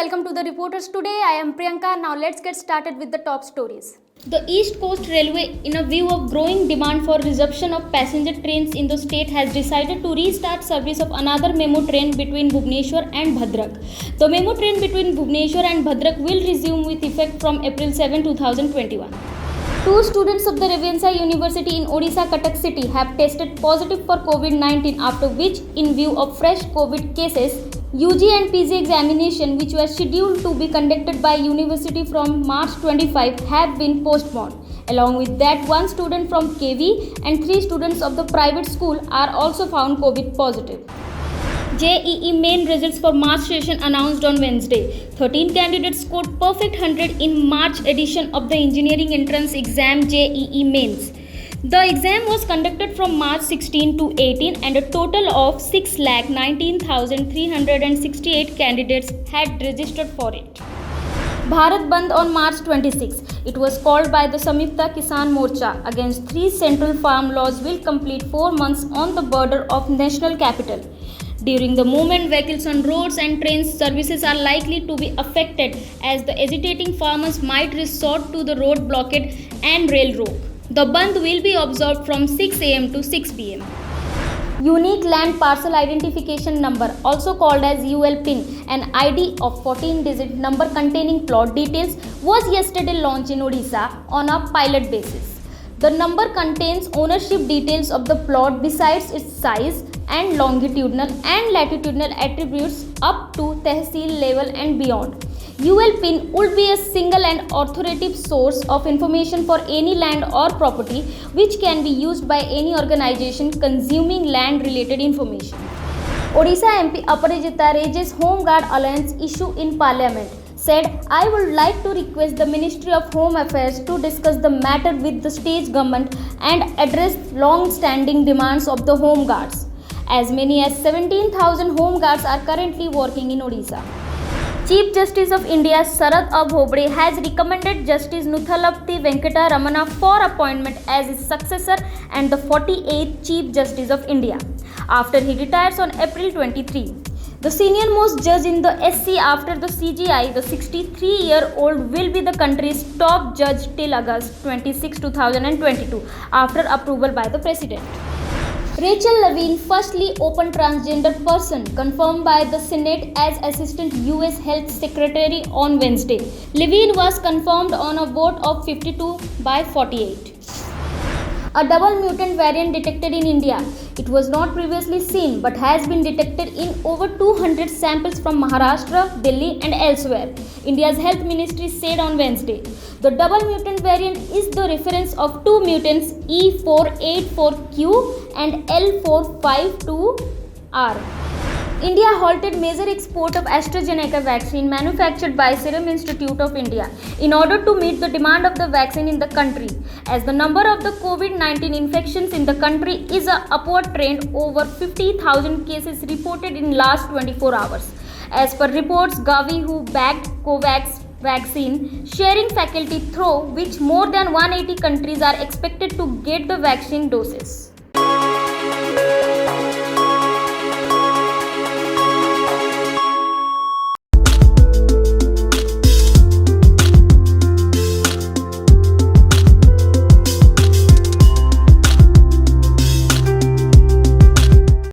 welcome to the reporters. Today I am Priyanka. Now let's get started with the top stories. The East Coast Railway, in a view of growing demand for resumption of passenger trains in the state, has decided to restart service of another memo train between Bhubaneswar and Bhadrak. The memo train between Bhubaneswar and Bhadrak will resume with effect from April 7, 2021. Two students of the Revensa University in Odisha, Cuttack city have tested positive for COVID-19, after which, in view of fresh COVID cases, UG and PG examination, which were scheduled to be conducted by university from March 25, have been postponed. Along with that, one student from KV and three students of the private school are also found COVID positive. JEE main results for March session announced on Wednesday. 13 candidates scored perfect 100 in March edition of the engineering entrance exam JEE mains. The exam was conducted from March 16 to 18 and a total of 6,19,368 candidates had registered for it. Bharat Bandh on March 26. It was called by the Samyukta Kisan Morcha against three central farm laws will complete 4 months on the border of national capital. During the movement, vehicles on roads and train services are likely to be affected as the agitating farmers might resort to the road blockade and railroad. The Bandh will be observed from 6 am to 6 pm. Unique Land Parcel Identification Number, also called as ULPIN, an ID of 14-digit number containing plot details, was yesterday launched in Odisha on a pilot basis. The number contains ownership details of the plot besides its size and longitudinal and latitudinal attributes up to Tehsil level and beyond. ULPIN would be a single and authoritative source of information for any land or property which can be used by any organization consuming land-related information. Odisha MP Aparajita raises Home Guard Alliance issue in Parliament. Said, I would like to request the Ministry of Home Affairs to discuss the matter with the state government and address long-standing demands of the Home Guards. As many as 17,000 Home Guards are currently working in Odisha. Chief Justice of India Sharad Bhobde has recommended Justice Nuthalapthi Venkata Ramana for appointment as his successor and the 48th Chief Justice of India after he retires on April 23. The senior most judge in the SC after the CGI, the 63-year-old will be the country's top judge till August 26, 2022 after approval by the President. Rachel Levine, firstly open transgender person, confirmed by the Senate as Assistant US Health Secretary on Wednesday. Levine was confirmed on a vote of 52 by 48. A double mutant variant detected in India. It was not previously seen but has been detected in over 200 samples from Maharashtra, Delhi and elsewhere, India's health ministry said on Wednesday. The double mutant variant is the reference of two mutants E484Q and L452R. India halted major export of AstraZeneca vaccine manufactured by Serum Institute of India in order to meet the demand of the vaccine in the country, as the number of the COVID-19 infections in the country is a upward trend, over 50,000 cases reported in last 24 hours. As per reports, Gavi, who backed COVAX vaccine sharing faculty through which more than 180 countries are expected to get the vaccine doses.